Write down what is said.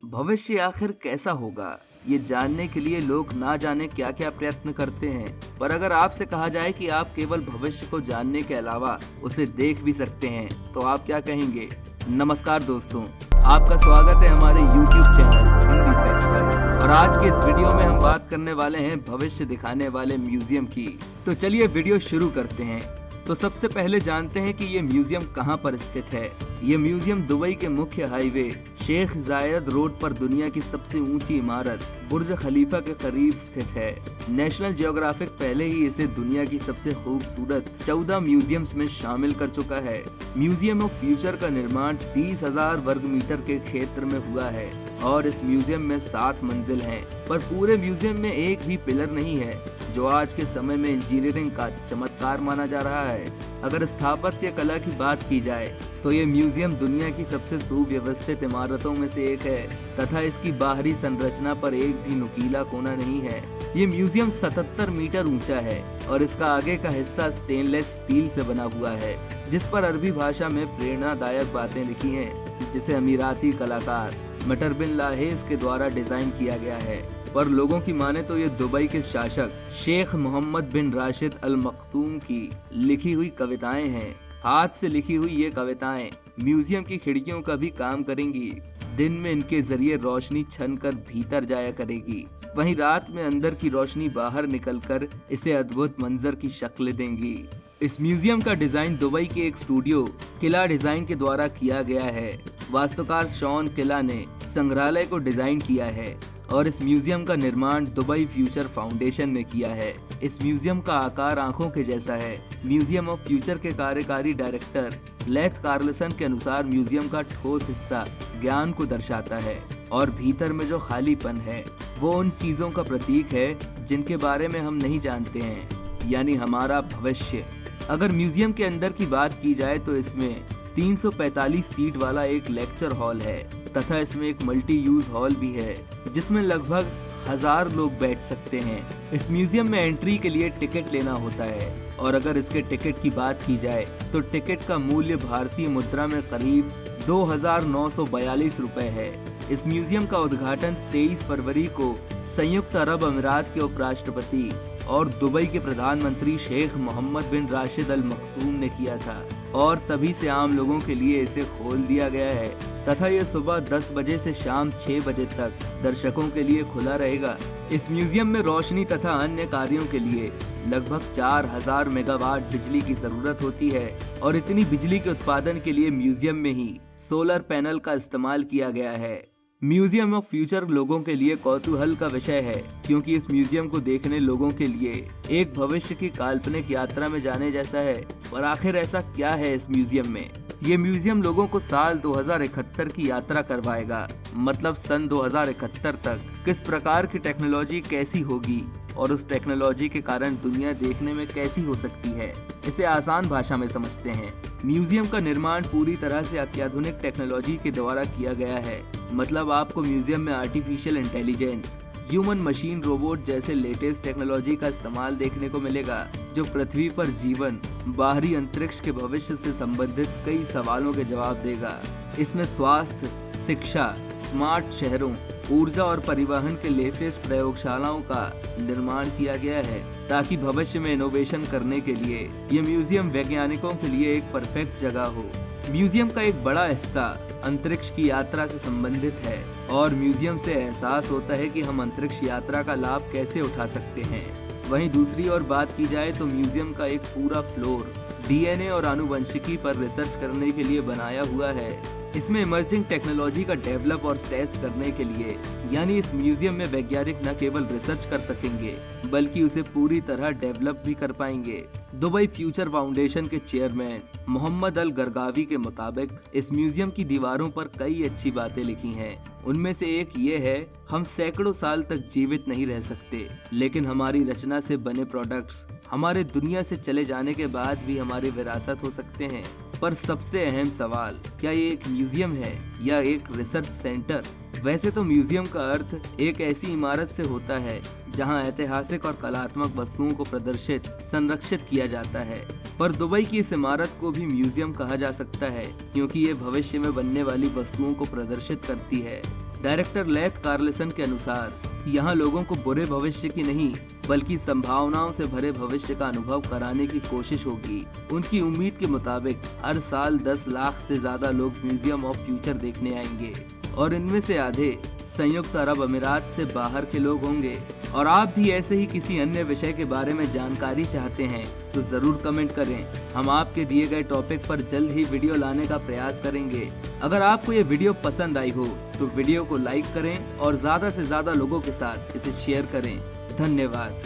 भविष्य आखिर कैसा होगा, ये जानने के लिए लोग ना जाने क्या क्या प्रयत्न करते हैं। पर अगर आपसे कहा जाए कि आप केवल भविष्य को जानने के अलावा उसे देख भी सकते हैं, तो आप क्या कहेंगे? नमस्कार दोस्तों, आपका स्वागत है हमारे YouTube चैनल हिंदी पैक पर। और आज के इस वीडियो में हम बात करने वाले हैं भविष्य दिखाने वाले म्यूजियम की। तो चलिए वीडियो शुरू करते हैं। तो सबसे पहले जानते हैं कि ये म्यूजियम कहाँ पर स्थित है। ये म्यूजियम दुबई के मुख्य हाईवे शेख जायद रोड पर दुनिया की सबसे ऊंची इमारत बुर्ज खलीफा के करीब स्थित है। नेशनल जियोग्राफिक पहले ही इसे दुनिया की सबसे खूबसूरत 14 म्यूजियम्स में शामिल कर चुका है। म्यूजियम ऑफ फ्यूचर का निर्माण 30,000 वर्ग मीटर के क्षेत्र में हुआ है और इस म्यूजियम में 7 मंजिल हैं। पर पूरे म्यूजियम में एक भी पिलर नहीं है, जो आज के समय में इंजीनियरिंग का चमत्कार माना जा रहा है। अगर स्थापत्य कला की बात की जाए तो ये म्यूजियम दुनिया की सबसे सुव्यवस्थित इमारतों में से एक है तथा इसकी बाहरी संरचना पर एक भी नुकीला कोना नहीं है। ये म्यूजियम 77 मीटर ऊंचा है और इसका आगे का हिस्सा स्टेनलेस स्टील से बना हुआ है, जिस पर अरबी भाषा में प्रेरणादायक बातें लिखी हैं, जिसे अमीराती कलाकार मटर बिन लाहेज के द्वारा डिजाइन किया गया है। पर लोगों की माने तो ये दुबई के शासक शेख मोहम्मद बिन राशिद अल मखदूम की लिखी हुई कविताएं हैं। हाथ से लिखी हुई ये कविताएं म्यूजियम की खिड़कियों का भी काम करेंगी। दिन में इनके जरिए रोशनी छन कर भीतर जाया करेगी, वहीं रात में अंदर की रोशनी बाहर निकलकर इसे अद्भुत मंजर की शक्ल देंगी। इस म्यूजियम का डिजाइन दुबई के एक स्टूडियो किला डिजाइन के द्वारा किया गया है। वास्तुकार शॉन किला ने संग्रहालय को डिजाइन किया है और इस म्यूजियम का निर्माण दुबई फ्यूचर फाउंडेशन ने किया है। इस म्यूजियम का आकार आंखों के जैसा है। म्यूजियम ऑफ फ्यूचर के कार्यकारी डायरेक्टर लेथ कार्लसन के अनुसार म्यूजियम का ठोस हिस्सा ज्ञान को दर्शाता है और भीतर में जो खालीपन है वो उन चीजों का प्रतीक है जिनके बारे में हम नहीं जानते हैं, यानी हमारा भविष्य। अगर म्यूजियम के अंदर की बात की जाए तो इसमें 345 सीट वाला एक लेक्चर हॉल है तथा इसमें एक मल्टी यूज हॉल भी है, जिसमें लगभग 1000 लोग बैठ सकते हैं। इस म्यूजियम में एंट्री के लिए टिकट लेना होता है और अगर इसके टिकट की बात की जाए तो टिकट का मूल्य भारतीय मुद्रा में करीब 2,942 रुपए है। इस म्यूजियम का उद्घाटन 23 फरवरी को संयुक्त अरब अमीरात के उपराष्ट्रपति और दुबई के प्रधानमंत्री शेख मोहम्मद बिन राशिद अल मखदूम ने किया था और तभी से आम लोगों के लिए इसे खोल दिया गया है तथा ये सुबह 10 बजे से शाम 6 बजे तक दर्शकों के लिए खुला रहेगा। इस म्यूजियम में रोशनी तथा अन्य कार्यों के लिए लगभग 4000 मेगावाट बिजली की जरूरत होती है और इतनी बिजली के उत्पादन के लिए म्यूजियम में ही सोलर पैनल का इस्तेमाल किया गया है। म्यूजियम ऑफ फ्यूचर लोगों के लिए कौतूहल का विषय है, क्योंकि इस म्यूजियम को देखने लोगों के लिए एक भविष्य की काल्पनिक यात्रा में जाने जैसा है। पर आखिर ऐसा क्या है इस म्यूजियम में? ये म्यूजियम लोगों को साल 2071 की यात्रा करवाएगा, मतलब सन 2071 तक किस प्रकार की टेक्नोलॉजी कैसी होगी और उस टेक्नोलॉजी के कारण दुनिया देखने में कैसी हो सकती है, इसे आसान भाषा में समझते हैं। म्यूजियम का निर्माण पूरी तरह से अत्याधुनिक टेक्नोलॉजी के द्वारा किया गया है, मतलब आपको म्यूजियम में artificial intelligence, human machine robot जैसे लेटेस्ट टेक्नोलॉजी का इस्तेमाल देखने को मिलेगा, जो पृथ्वी पर जीवन, बाहरी अंतरिक्ष के भविष्य से संबंधित कई सवालों के जवाब देगा। इसमें स्वास्थ्य, शिक्षा, स्मार्ट शहरों, ऊर्जा और परिवहन के लेटेस्ट प्रयोगशालाओं का निर्माण किया गया है, ताकि भविष्य में इनोवेशन करने के लिए ये म्यूजियम वैज्ञानिकों के लिए एक परफेक्ट जगह हो। म्यूजियम का एक बड़ा हिस्सा अंतरिक्ष की यात्रा से संबंधित है और म्यूजियम से एहसास होता है कि हम अंतरिक्ष यात्रा का लाभ कैसे उठा सकते हैं। वहीं दूसरी ओर बात की जाए तो म्यूजियम का एक पूरा फ्लोर डीएनए और आनुवंशिकी पर रिसर्च करने के लिए बनाया हुआ है। इसमें इमर्जिंग टेक्नोलॉजी का डेवलप और टेस्ट करने के लिए, यानी इस म्यूजियम में वैज्ञानिक न केवल रिसर्च कर सकेंगे बल्कि उसे पूरी तरह डेवलप भी कर पाएंगे। दुबई फ्यूचर फाउंडेशन के चेयरमैन मोहम्मद अल गरगावी के मुताबिक इस म्यूजियम की दीवारों पर कई अच्छी बातें लिखी हैं। उनमें से एक ये है, हम सैकड़ों साल तक जीवित नहीं रह सकते, लेकिन हमारी रचना से बने प्रोडक्ट्स हमारे दुनिया से चले जाने के बाद भी हमारी विरासत हो सकते हैं। पर सबसे अहम सवाल, क्या ये एक म्यूजियम है या एक रिसर्च सेंटर? वैसे तो म्यूजियम का अर्थ एक ऐसी इमारत से होता है जहां ऐतिहासिक और कलात्मक वस्तुओं को प्रदर्शित, संरक्षित किया जाता है। पर दुबई की इस इमारत को भी म्यूजियम कहा जा सकता है, क्योंकि ये भविष्य में बनने वाली वस्तुओं को प्रदर्शित करती है। डायरेक्टर लेथ कार्लसन के अनुसार यहाँ लोगों को बुरे भविष्य की नहीं बल्कि संभावनाओं से भरे भविष्य का अनुभव कराने की कोशिश होगी। उनकी उम्मीद के मुताबिक हर साल 10 लाख से ज्यादा लोग म्यूजियम ऑफ फ्यूचर देखने आएंगे और इनमें से आधे संयुक्त अरब अमीरात से बाहर के लोग होंगे। और आप भी ऐसे ही किसी अन्य विषय के बारे में जानकारी चाहते हैं तो जरूर कमेंट करें। हम आपके दिए गए टॉपिक पर जल्द ही वीडियो लाने का प्रयास करेंगे। अगर आपको ये वीडियो पसंद आई हो तो वीडियो को लाइक करें और ज्यादा से ज्यादा लोगों के साथ इसे शेयर करें। धन्यवाद।